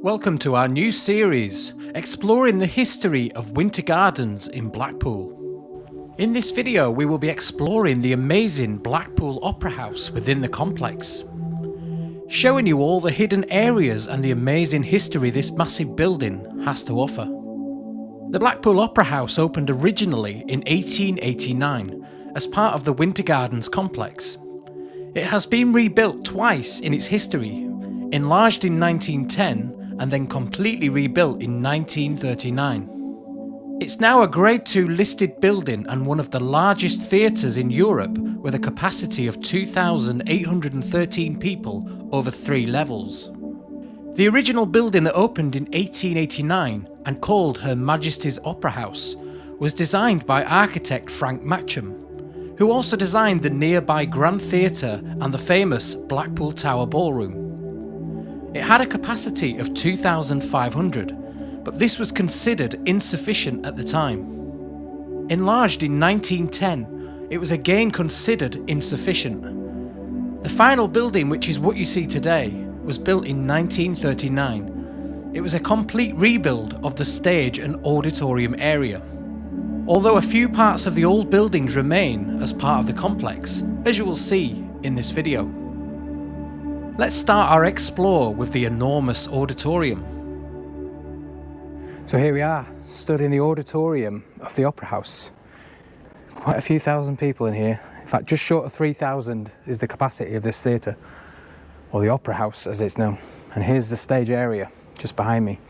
Welcome to our new series, exploring the history of winter gardens in Blackpool. In this video we will be exploring the amazing Blackpool Opera House within the complex, showing you all the hidden areas and the amazing history this massive building has to offer. The Blackpool Opera House opened originally in 1889 as part of the Winter Gardens complex. It has been rebuilt twice in its history, enlarged in 1910 and then completely rebuilt in 1939. It's now a Grade 2 listed building and one of the largest theatres in Europe, with a capacity of 2,813 people over 3 levels. The original building that opened in 1889 and called Her Majesty's Opera House was designed by architect Frank Matcham, who also designed the nearby Grand Theatre and the famous Blackpool Tower Ballroom. It had a capacity of 2,500, but this was considered insufficient at the time. Enlarged in 1910, it was again considered insufficient. The final building, which is what you see today, was built in 1939. It was a complete rebuild of the stage and auditorium area. Although a few parts of the old buildings remain as part of the complex, as you will see in this video. Let's start our explore with the enormous auditorium. So here we are, stood in the auditorium of the Opera House. Quite a few thousand people in here. In fact, just short of 3,000 is the capacity of this theatre, or the Opera House as it's known. And here's the stage area, just behind me.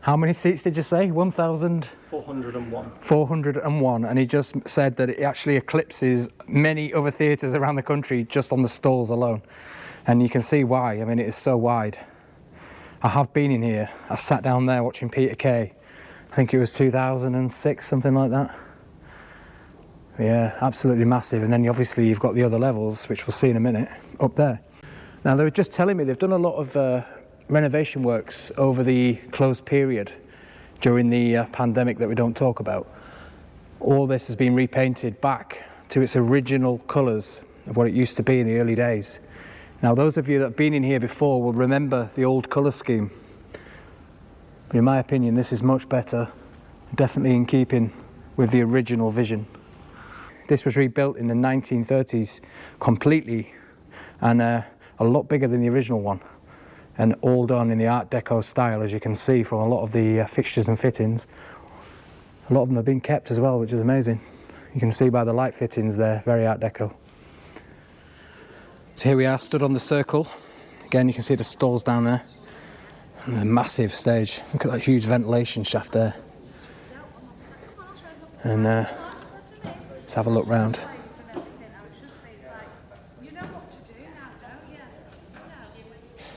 How many seats did you say? 1,401. 401, and he just said that it actually eclipses many other theatres around the country just on the stalls alone. And you can see why. I mean, it is so wide. I have been in here. I sat down there watching Peter Kay. I think it was 2006, something like that. Yeah, absolutely massive. And then obviously you've got the other levels, which we'll see in a minute, up there. Now they were just telling me they've done a lot of renovation works over the closed period during the pandemic that we don't talk about. All this has been repainted back to its original colours of what it used to be in the early days. Now those of you that have been in here before will remember the old colour scheme. But in my opinion this is much better, definitely in keeping with the original vision. This was rebuilt in the 1930s completely, and a lot bigger than the original one, and all done in the Art Deco style, as you can see from a lot of the fixtures and fittings. A lot of them have been kept as well, which is amazing. You can see by the light fittings there, very Art Deco. So here we are, stood on the circle. Again, you can see the stalls down there. And a massive stage. Look at that huge ventilation shaft there. And let's have a look round.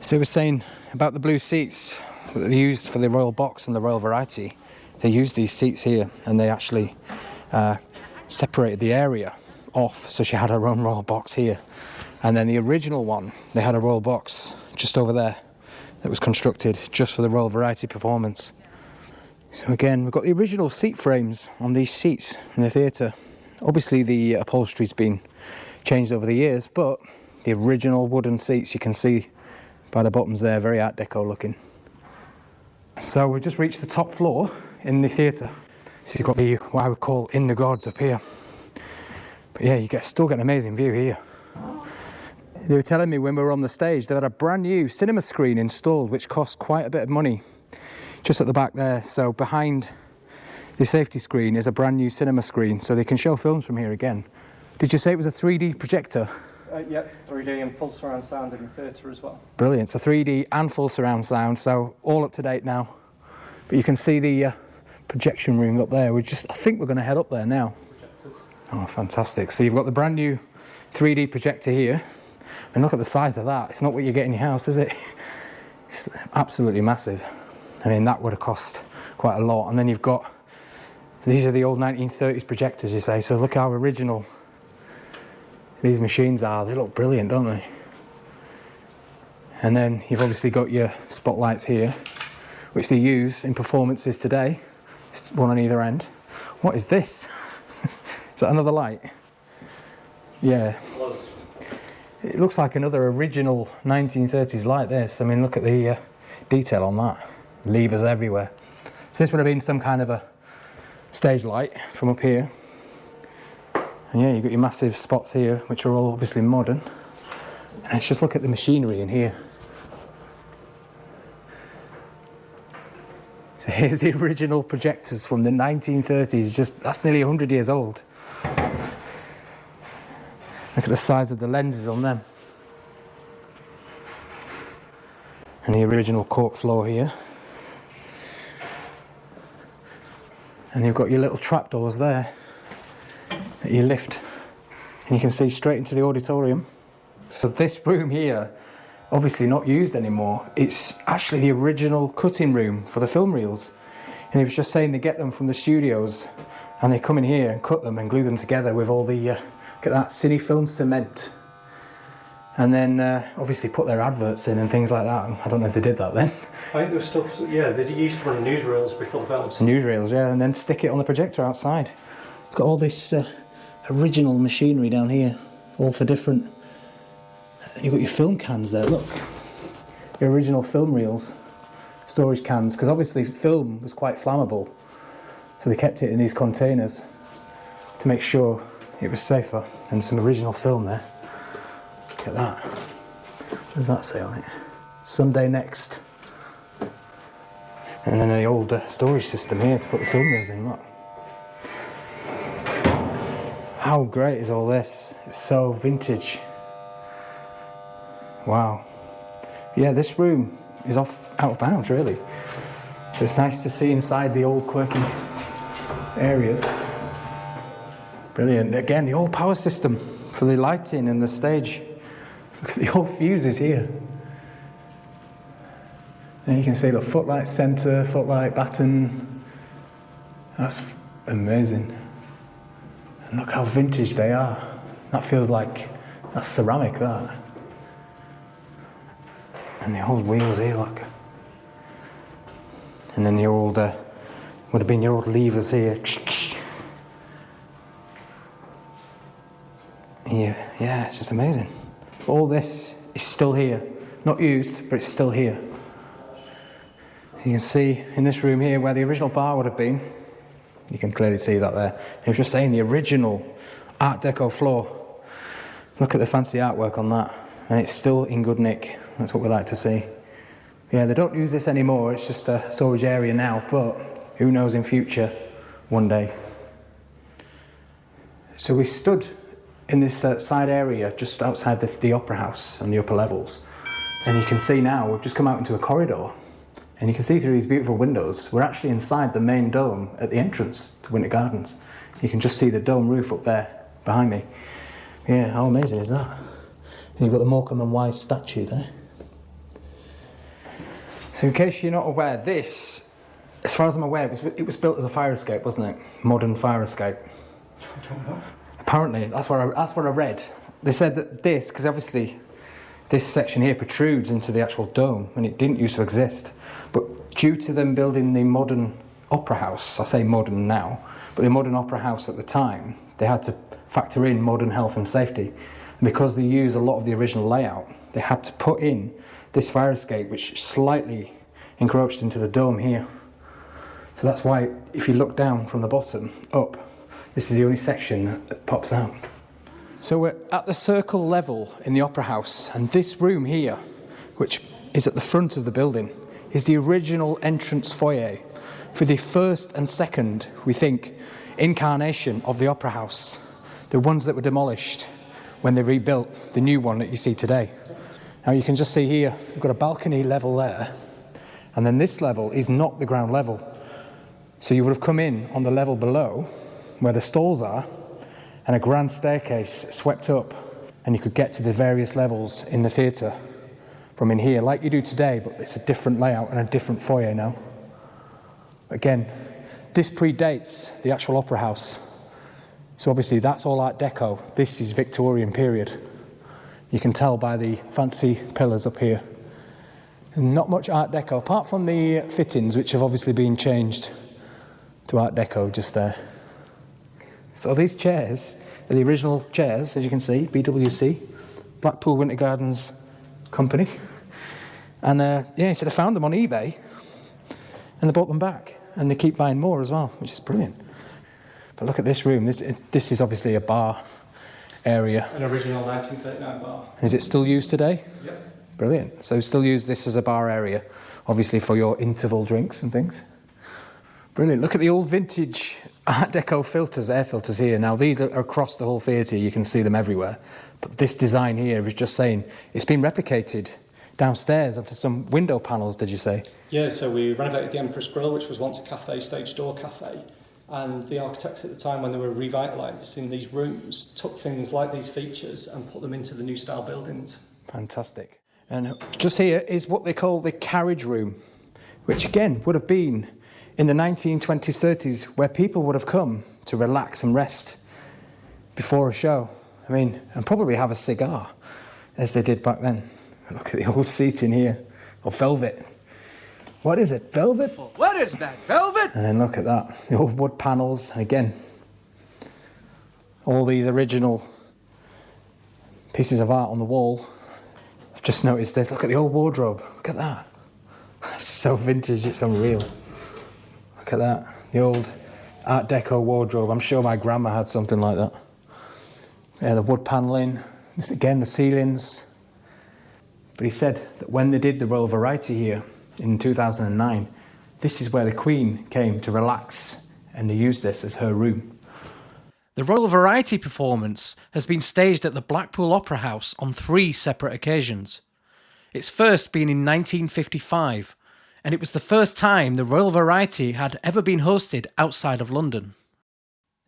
So they were saying about the blue seats that they used for the Royal Box and the Royal Variety. They used these seats here, and they actually separated the area off, so she had her own Royal Box here. And then the original one, they had a Royal Box just over there that was constructed just for the Royal Variety performance. So again, we've got the original seat frames on these seats in the theatre. Obviously the upholstery's been changed over the years, but the original wooden seats you can see by the bottoms there, very Art Deco looking. So we've just reached the top floor in the theatre. So you've got the, what I would call, in the gods up here. But yeah, you still get an amazing view here. They were telling me when we were on the stage, they had a brand new cinema screen installed, which cost quite a bit of money, just at the back there. So behind the safety screen is a brand new cinema screen, so they can show films from here again. Did you say it was a 3D projector? Yep, 3D and full surround sound in the theatre as well. Brilliant, so 3D and full surround sound, so all up to date now. But you can see the projection room up there. I think we're going to head up there now. Projectors. Oh, fantastic. So you've got the brand new 3D projector here. And look at the size of that. It's not what you get in your house, is it? It's absolutely massive. I mean, that would have cost quite a lot. And then you've got, these are the old 1930s projectors, you say. So look how original these machines are. They look brilliant, don't they? And then you've obviously got your spotlights here, which they use in performances today. Just one on either end. What is this? Is that another light? Yeah. It looks like another original 1930s light, this. I mean, look at the detail on that. Levers everywhere. So this would have been some kind of a stage light from up here. And yeah, you've got your massive spots here, which are all obviously modern. And let's just look at the machinery in here. So here's the original projectors from the 1930s, that's nearly 100 years old. Look at the size of the lenses on them. And the original cork floor here. And you've got your little trapdoors there that you lift, and you can see straight into the auditorium. So this room here, obviously not used anymore, it's actually the original cutting room for the film reels. And he was just saying they get them from the studios and they come in here and cut them and glue them together with all the, look at that, Cinefilm cement. And then obviously put their adverts in and things like that. I don't know if they did that then. I think there was stuff, yeah, they used to run newsreels before the films. Newsreels, yeah, and then stick it on the projector outside. Got all this original machinery down here, all for different. And you've got your film cans there, look. Your original film reels, storage cans, because obviously film was quite flammable. So they kept it in these containers to make sure it was safer. And some original film there. Look at that. What does that say on it? Sunday next. And then the old storage system here to put the film reels in, look. How great is all this? It's so vintage. Wow. Yeah, this room is out of bounds, really. So it's nice to see inside the old quirky areas. Brilliant. Again, the old power system for the lighting and the stage. Look at the old fuses here. And you can see the footlight centre, footlight batten. That's amazing. And look how vintage they are. That feels like, that's ceramic, that. And the old wheels here, look. And then the old, would have been your old levers here. Yeah, it's just amazing. All this is still here. Not used, but it's still here. You can see in this room here where the original bar would have been. You can clearly see that there. It was just saying the original Art Deco floor. Look at the fancy artwork on that. And it's still in good nick. That's what we like to see. Yeah, they don't use this anymore. It's just a storage area now, but who knows in future, one day. So we stood in this side area just outside the Opera House on the upper levels. And you can see now, we've just come out into a corridor. And you can see through these beautiful windows, we're actually inside the main dome at the entrance to Winter Gardens. You can just see the dome roof up there behind me. Yeah, how amazing is that? And you've got the Morecambe and Wise statue there. So in case you're not aware, this, as far as I'm aware, it was built as a fire escape, wasn't it? Modern fire escape. I don't know. Apparently, that's what I read. They said that this, because obviously this section here protrudes into the actual dome and it didn't used to exist. But due to them building the modern opera house, I say modern now, but the modern opera house at the time, they had to factor in modern health and safety. And because they use a lot of the original layout, they had to put in this fire escape which slightly encroached into the dome here. So that's why if you look down from the bottom up, this is the only section that pops out. So we're at the circle level in the Opera House, and this room here, which is at the front of the building, is the original entrance foyer for the first and second, we think, incarnation of the Opera House, the ones that were demolished when they rebuilt the new one that you see today. Now you can just see here, we've got a balcony level there, and then this level is not the ground level. So you would have come in on the level below, where the stalls are, and a grand staircase swept up, and you could get to the various levels in the theatre from in here, like you do today, but it's a different layout and a different foyer now. Again, this predates the actual Opera House. So obviously that's all Art Deco. This is Victorian period. You can tell by the fancy pillars up here. Not much Art Deco, apart from the fittings, which have obviously been changed to Art Deco just there. So these chairs are the original chairs, as you can see, BWC, Blackpool Winter Gardens Company. And yeah, he said I found them on eBay and they bought them back. And they keep buying more as well, which is brilliant. But look at this room. This is obviously a bar area. An original 1939 bar. Is it still used today? Yep. Brilliant. So still use this as a bar area, obviously for your interval drinks and things. Brilliant. Look at the old vintage Art Deco filters, air filters here. Now these are across the whole theatre, you can see them everywhere. But this design here is just saying it's been replicated downstairs onto some window panels, did you say? Yeah, so we renovated the Empress Grill, which was once a cafe, stage door cafe. And the architects at the time, when they were revitalising these rooms, took things like these features and put them into the new style buildings. Fantastic. And just here is what they call the carriage room, which again would have been in the 1920s, 30s, where people would have come to relax and rest before a show. I mean, and probably have a cigar, as they did back then. Look at the old seating here, or velvet. What is it, velvet? What is that, velvet? And then look at that, the old wood panels. And again, all these original pieces of art on the wall. I've just noticed this. Look at the old wardrobe. Look at that. It's so vintage, it's unreal. Look at that. The old Art Deco wardrobe. I'm sure my grandma had something like that. Yeah, the wood panelling. This again, the ceilings. But he said that when they did the Royal Variety here in 2009, this is where the Queen came to relax, and they used this as her room. The Royal Variety performance has been staged at the Blackpool Opera House on 3 separate occasions. Its first being in 1955, and it was the first time the Royal Variety had ever been hosted outside of London.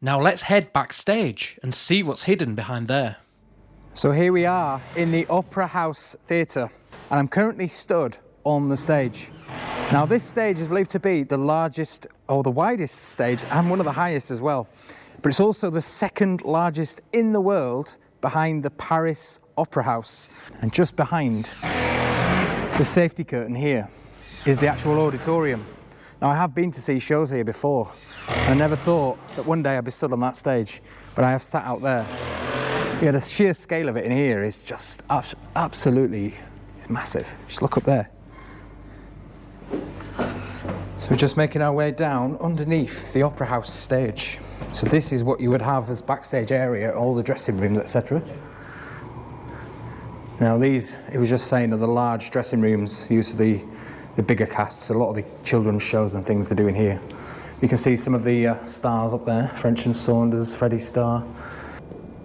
Now let's head backstage and see what's hidden behind there. So here we are in the Opera House Theatre, and I'm currently stood on the stage. Now this stage is believed to be the largest or the widest stage and one of the highest as well. But it's also the second largest in the world behind the Paris Opera House. And just behind the safety curtain here is the actual auditorium. Now I have been to see shows here before, and I never thought that one day I'd be stood on that stage, but I have sat out there. Yeah, the sheer scale of it in here is just absolutely massive. Just look up there. So we're just making our way down underneath the Opera House stage. So this is what you would have as backstage area, all the dressing rooms, etc. Now these, it was just saying, are the large dressing rooms used for the bigger casts. A lot of the children's shows and things they're doing here. You can see some of the stars up there, French and Saunders, Freddie Starr.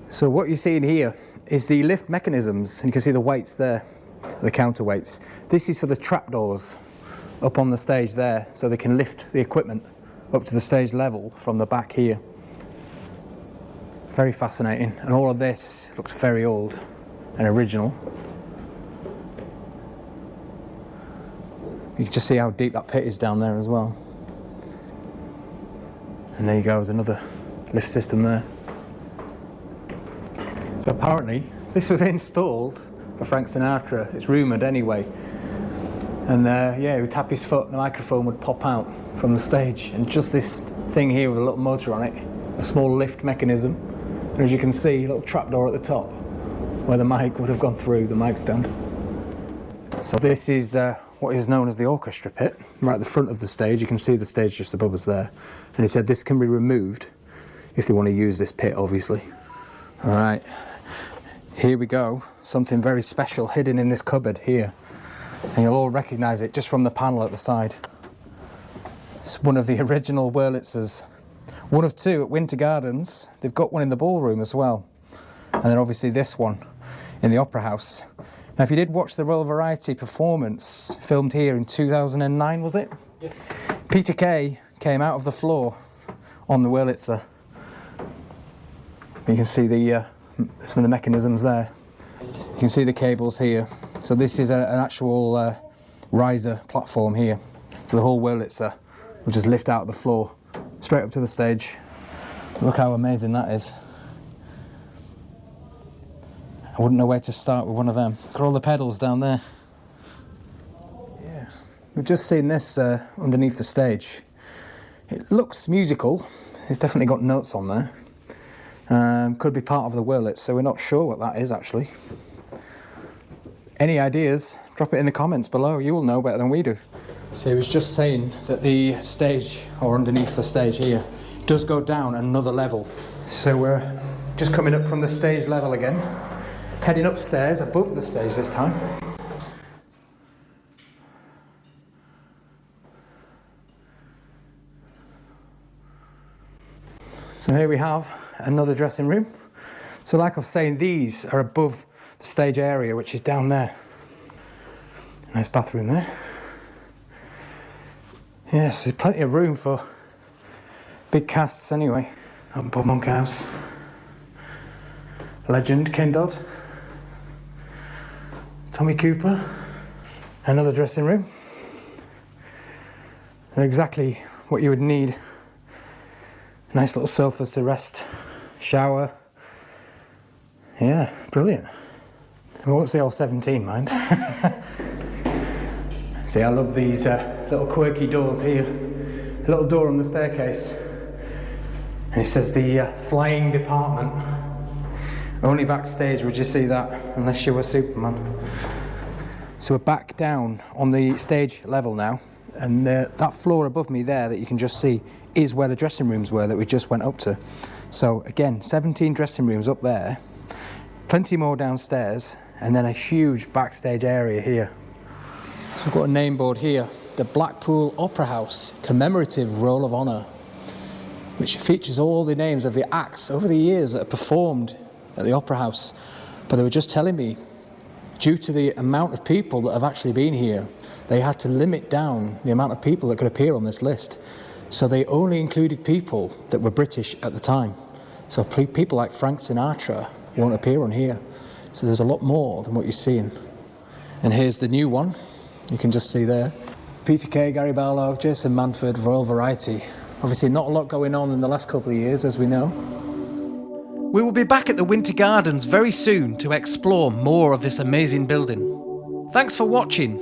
So what you're seeing here is the lift mechanisms, and you can see the weights there, the counterweights. This is for the trapdoors up on the stage there, so they can lift the equipment up to the stage level from the back here. Very fascinating, and all of this looks very old and original. You can just see how deep that pit is down there as well. And there you go, there's another lift system there. So apparently this was installed for Frank Sinatra, it's rumoured anyway. And yeah, he would tap his foot and the microphone would pop out from the stage. And just this thing here with a little motor on it, a small lift mechanism. And as you can see, a little trapdoor at the top where the mic would have gone through, the mic stand. So this is what is known as the orchestra pit, right at the front of the stage. You can see the stage just above us there. And he said this can be removed if they want to use this pit, obviously. All right, here we go. Something very special hidden in this cupboard here. And you'll all recognise it just from the panel at the side. It's one of the original Wurlitzers. One of 2 at Winter Gardens. They've got one in the ballroom as well. And then obviously this one in the Opera House. Now if you did watch the Royal Variety performance filmed here in 2009, was it? Yes. Peter Kay came out of the floor on the Wurlitzer. You can see the some of the mechanisms there. You can see the cables here. So this is an actual riser platform here. So the whole Wurlitzer will just lift out of the floor straight up to the stage. Look how amazing that is. I wouldn't know where to start with one of them. Look at all the pedals down there. Yeah. We've just seen this underneath the stage. It looks musical. It's definitely got notes on there. Could be part of the Wurlitz, so we're not sure what that is actually. Any ideas? Drop it in the comments below. You will know better than we do. So he was just saying that the stage, or underneath the stage here, does go down another level. So we're just coming up from the stage level again, heading upstairs above the stage this time. So here we have another dressing room. So like I was saying, these are above the stage area, which is down there. Nice bathroom there. Yes, there's plenty of room for big casts anyway. Up above Monk House. Legend, Ken Dodd. Tommy Cooper. Another dressing room. They're exactly what you would need. Nice little sofas to rest, shower. Yeah, brilliant. I won't say all 17, mind. See, I love these little quirky doors here. A little door on the staircase. And it says the flying department. Only backstage would you see that, unless you were Superman. So we're back down on the stage level now. And that floor above me there that you can just see is where the dressing rooms were that we just went up to. So again, 17 dressing rooms up there, plenty more downstairs, and then a huge backstage area here. So we've got a name board here, the Blackpool Opera House Commemorative Roll of Honour, which features all the names of the acts over the years that have performed at the Opera House. But they were just telling me, due to the amount of people that have actually been here, they had to limit down the amount of people that could appear on this list. So they only included people that were British at the time. So people like Frank Sinatra won't appear on here. So there's a lot more than what you're seeing. And here's the new one. You can just see there. Peter Kay, Gary Barlow, Jason Manford, Royal Variety. Obviously not a lot going on in the last couple of years, as we know. We will be back at the Winter Gardens very soon to explore more of this amazing building. Thanks for watching.